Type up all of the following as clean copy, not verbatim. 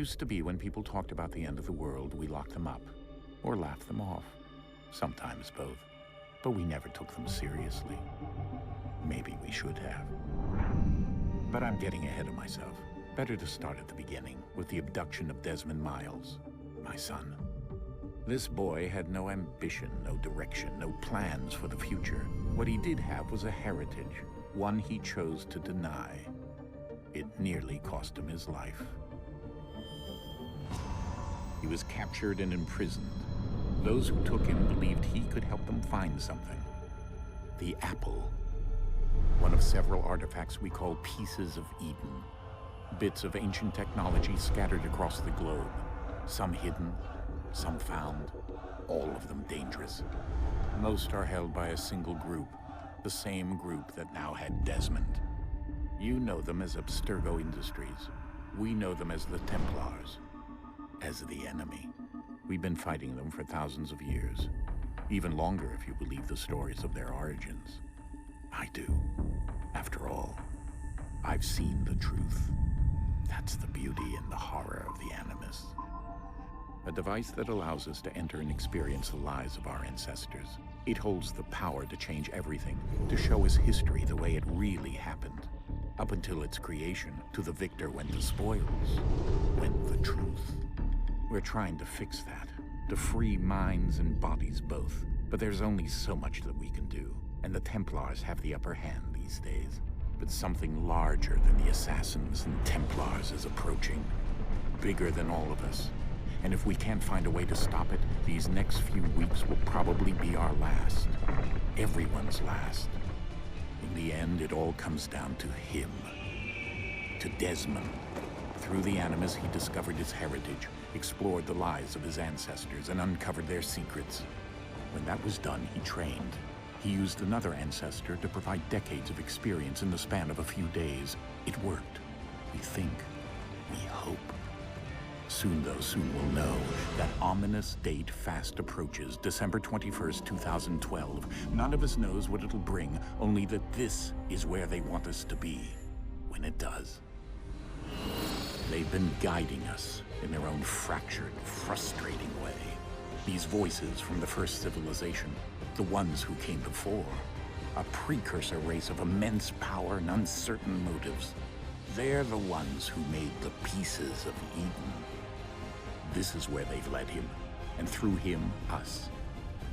used to be when people talked about the end of the world, we locked them up or laughed them off. Sometimes both. But we never took them seriously. Maybe we should have. But I'm getting ahead of myself. Better to start at the beginning, with the abduction of Desmond Miles, my son. This boy had no ambition, no direction, no plans for the future. What he did have was a heritage, one he chose to deny. It nearly cost him his life. He was captured and imprisoned. Those who took him believed he could help them find something. The apple. One of several artifacts we call pieces of Eden. Bits of ancient technology scattered across the globe. Some hidden, some found, all of them dangerous. Most are held by a single group, the same group that now had Desmond. You know them as Abstergo Industries. We know them as the Templars, as the enemy. We've been fighting them for thousands of years, even longer if you believe the stories of their origins. I do. After all, I've seen the truth. That's the beauty and the horror of the Animus. A device that allows us to enter and experience the lives of our ancestors. It holds the power to change everything, to show us history the way it really happened. Up until its creation, to the victor went the spoils, went the truth. We're trying to fix that, to free minds and bodies both. But there's only so much that we can do, and the Templars have the upper hand these days. But something larger than the Assassins and Templars is approaching, bigger than all of us. And if we can't find a way to stop it, these next few weeks will probably be our last. Everyone's last. In the end, it all comes down to him. To Desmond. Through the Animus, he discovered his heritage, explored the lives of his ancestors, and uncovered their secrets. When that was done, he trained. He used another ancestor to provide decades of experience in the span of a few days. It worked. We think. We hope. Soon, though, soon we'll know. That ominous date fast approaches, December 21st, 2012. None of us knows what it'll bring, only that this is where they want us to be, when it does. They've been guiding us in their own fractured, frustrating way. These voices from the first civilization, the ones who came before, a precursor race of immense power and uncertain motives. They're the ones who made the pieces of Eden. This is where they've led him, and through him, us.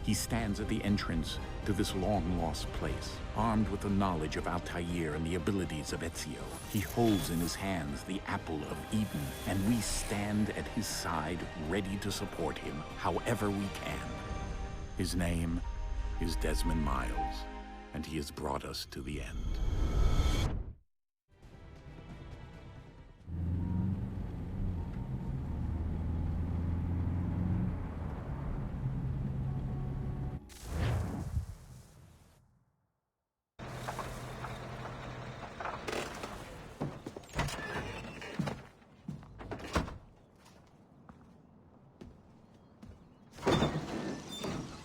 He stands at the entrance to this long-lost place, armed with the knowledge of Altair and the abilities of Ezio. He holds in his hands the apple of Eden, and we stand at his side, ready to support him however we can. His name is Desmond Miles, and he has brought us to the end.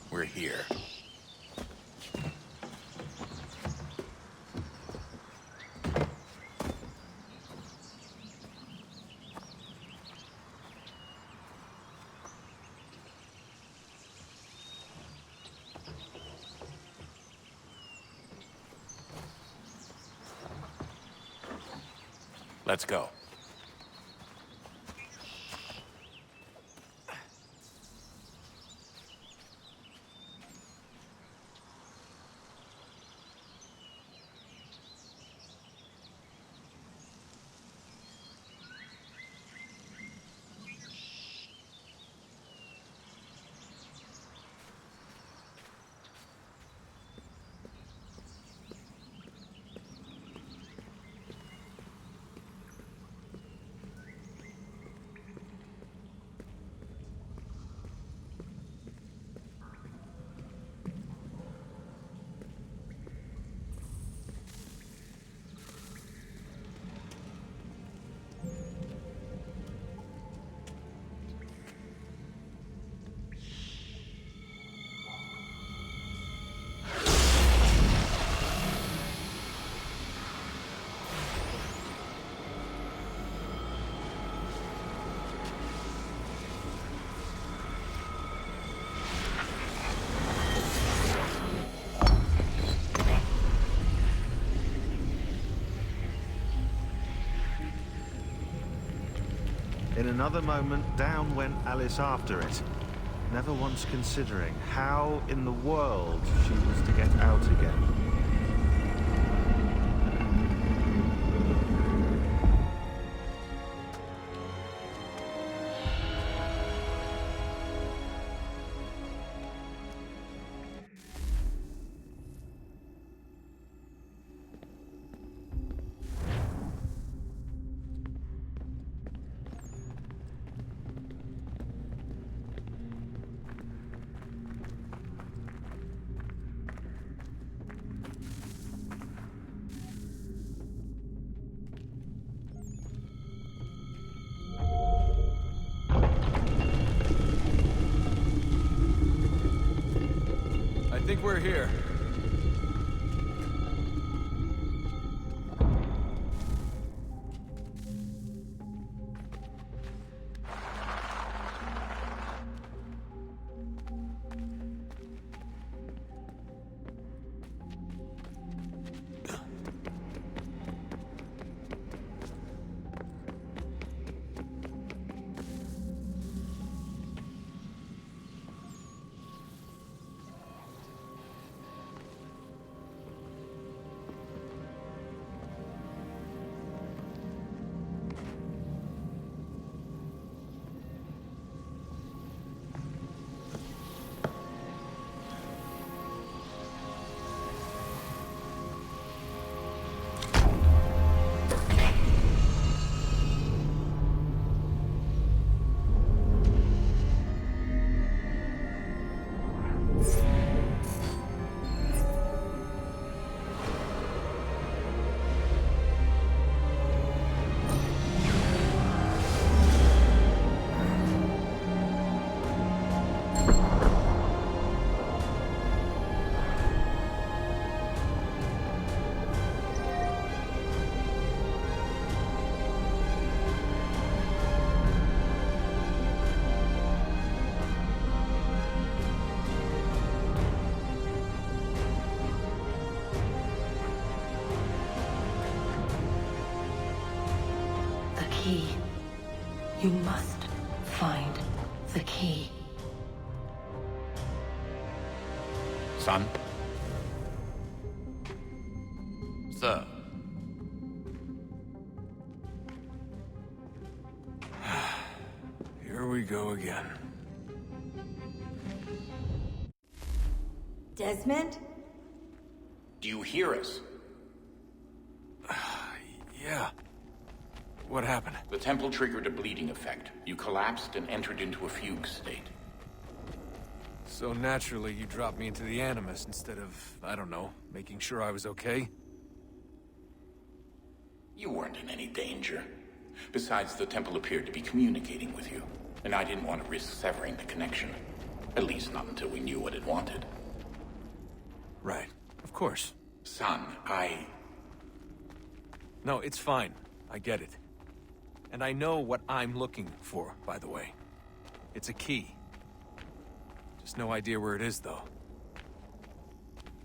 We're here. Let's go. In another moment, down went Alice after it, never once considering how in the world she was to get out again. I think we're here. Key. You must find the key. Son? Sir. Here we go again. Desmond? Do you hear us? Yeah. What happened? The temple triggered a bleeding effect. You collapsed and entered into a fugue state. So naturally, you dropped me into the Animus instead of, I don't know, making sure I was okay? You weren't in any danger. Besides, the temple appeared to be communicating with you, and I didn't want to risk severing the connection. At least not until we knew what it wanted. Right. Of course. Son, No, it's fine. I get it. And I know what I'm looking for, by the way. It's a key. Just no idea where it is, though.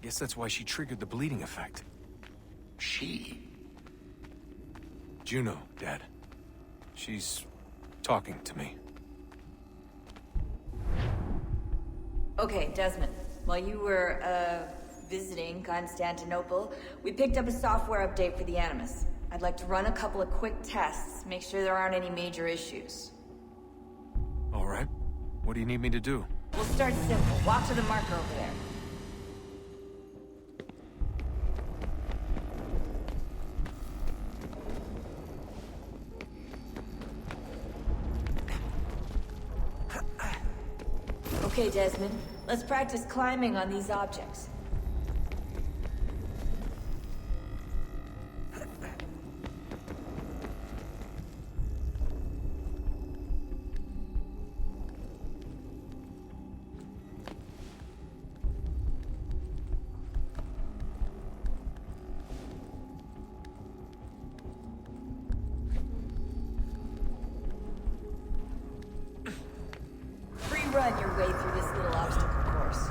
Guess that's why she triggered the bleeding effect. She? Juno, Dad. She's talking to me. Okay, Desmond. While you were, visiting Constantinople, we picked up a software update for the Animus. I'd like to run a couple of quick tests, make sure there aren't any major issues. All right. What do you need me to do? We'll start simple. Walk to the marker over there. Okay, Desmond. Let's practice climbing on these objects. Run your way through this little obstacle course.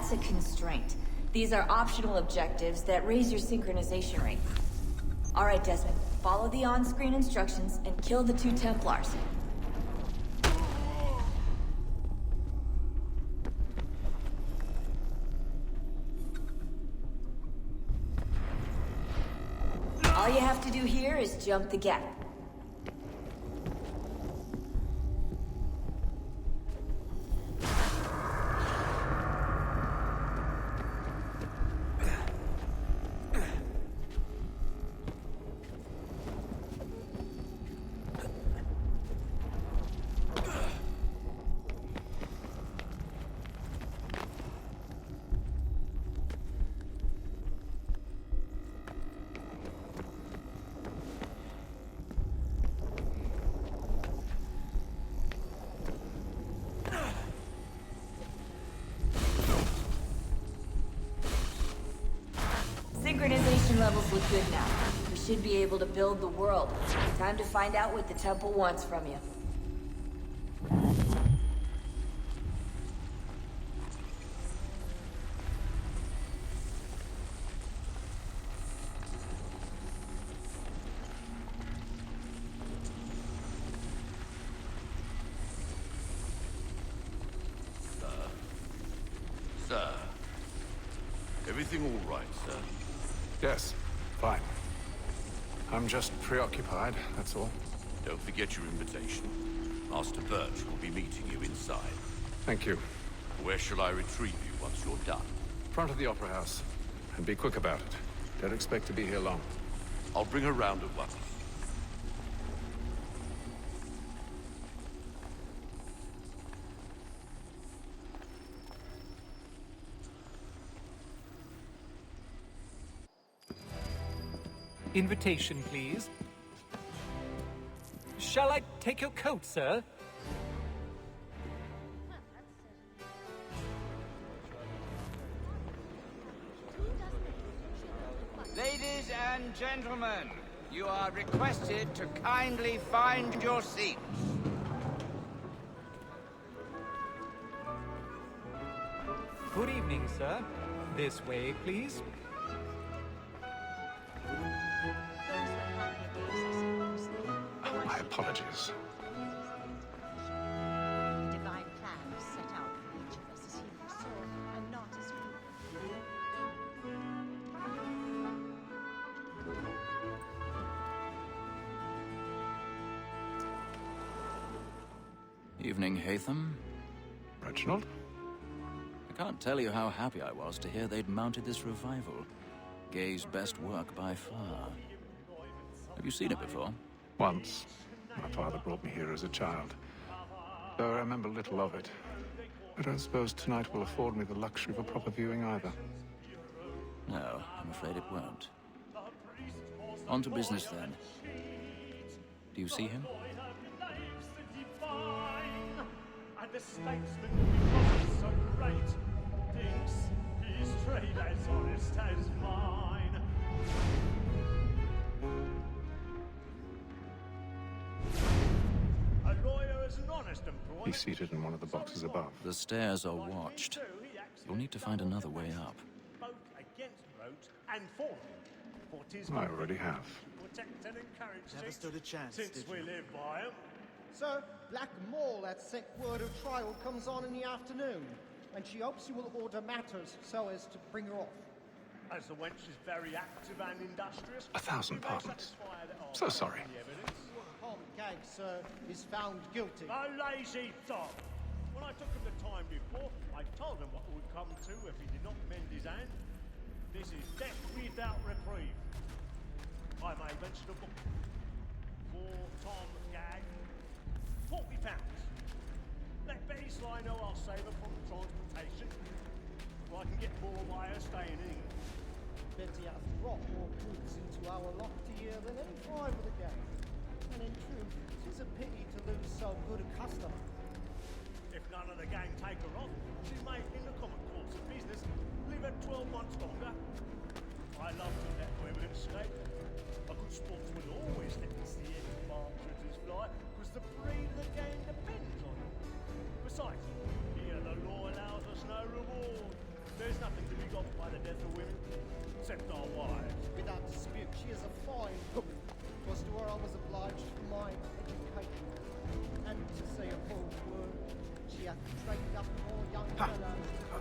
That's a constraint. These are optional objectives that raise your synchronization rate. Alright, Desmond. Follow the on-screen instructions and kill the 2 Templars. All you have to do here is jump the gap. Synchronization levels look good now. We should be able to build the world. Time to find out what the temple wants from you. Sir. Everything all right, sir? Yes, fine. I'm just preoccupied, that's all. Don't forget your invitation. Master Birch will be meeting you inside. Thank you. Where shall I retrieve you once you're done? Front of the Opera House. And be quick about it. Don't expect to be here long. I'll bring her round at once. Invitation, please. Shall I take your coat, sir? Ladies and gentlemen, you are requested to kindly find your seats. Good evening, sir. This way, please. My apologies. The divine plan was set out for each of us as human soul, and not as group. Evening, Hatham. Reginald? I can't tell you how happy I was to hear they'd mounted this revival. Gay's best work by far. Have you seen it before? Once. My father brought me here as a child. Though I remember little of it. I don't suppose tonight will afford me the luxury of a proper viewing either. No, I'm afraid it won't. On to business then. Do you see him? And the statesman who was so great thinks his trade as honest as mine. A lawyer is an honest employee. He's seated in one of the boxes above. The stairs are watched. You'll need to find another way up. Both against roads and for them. For 'tis I already have. protect and encourage Never stood a chance, since did we you? live by 'em. Sir, Black Mall at sick word of trial comes on in the afternoon, and she hopes you will order matters so as to bring her off. As the wench is very active and industrious. 1,000 pardons. So sorry. Tom Gag, sir, is found guilty. A lazy dog! When I took him the time before, I told him what it would come to if he did not mend his hand. This is death without reprieve. I may mention a book. For Tom Gag, £40. Let Betty Sly know I'll save her from transportation. Or I can get more by her staying in. Betty has brought more goods into our locked year than any driver of the gang. And in truth, it's a pity to lose so good a customer. If none of the gang take her off, she may, in the common course of business, live at 12 months longer. I love to let women escape. A good sportsman always lets the end partridges fly, because the breed of the gang depends on it. Besides, here the law allows us no reward. except our wives. Without dispute, she is a fine woman. 'Twas to her I was obliged for my education. And to say a bold word, she hath trained up more young fellows.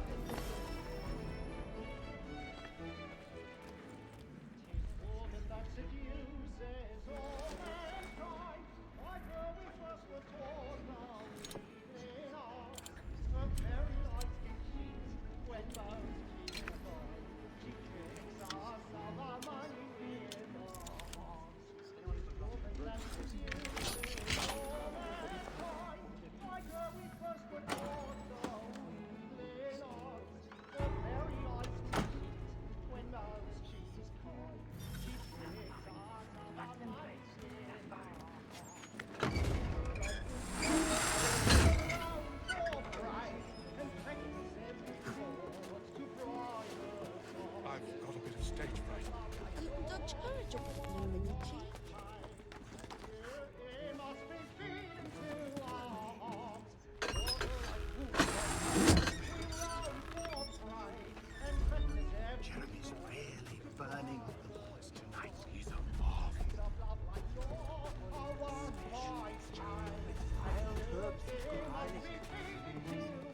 Jeremy's really burning the boys tonight. He's a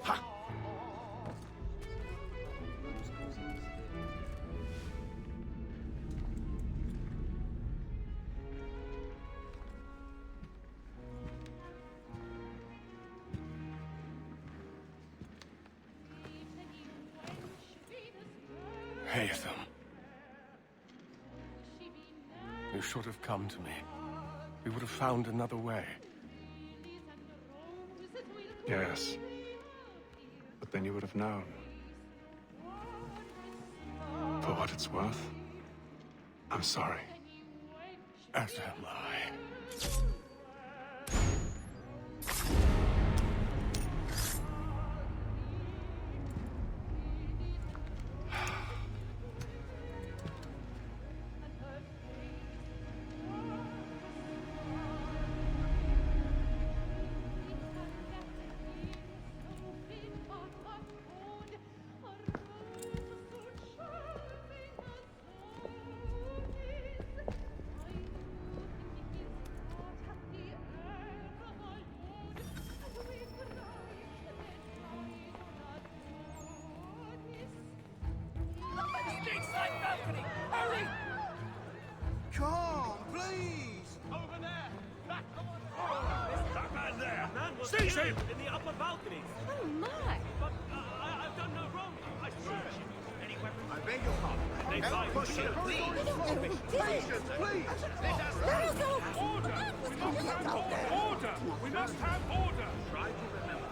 ha! Haytham. You should have come to me. We would have found another way. Yes. But then you would have known. For what it's worth, I'm sorry. As am I. Come, please! Over there! That man there! man was Seize him! in the upper balcony. Oh my! But I've done no wrong. I swear. Any weapons? I beg your pardon. They Don't push him, please! Please! Let us Order! We must have order! We must have order! Try to remember.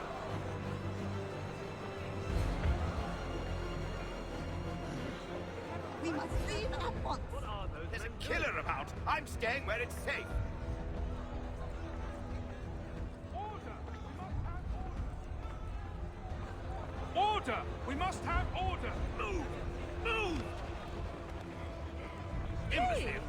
We must leave at once! What are those? There's a killer about! I'm staying where it's safe! Order! We must have order! Move! Move! Imbecile!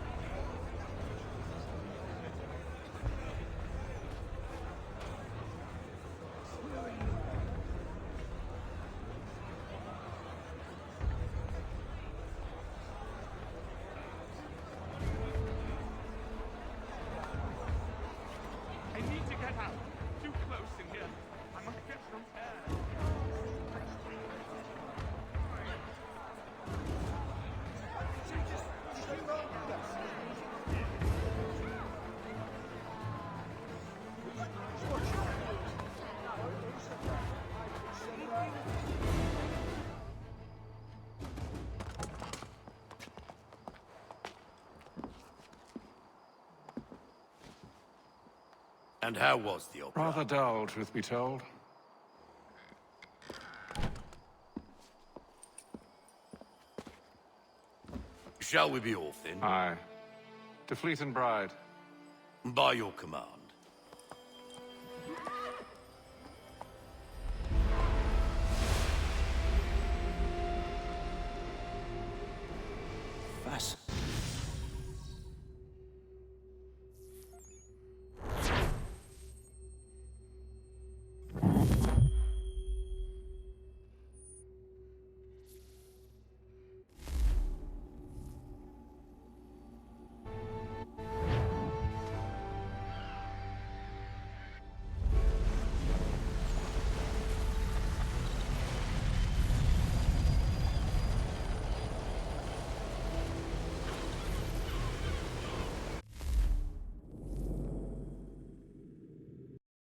I need to get out. Too close in here. I must get some air. And how was the opera? Rather dull, truth be told. Shall we be off then? Aye. To Fleet and Bride. By your command.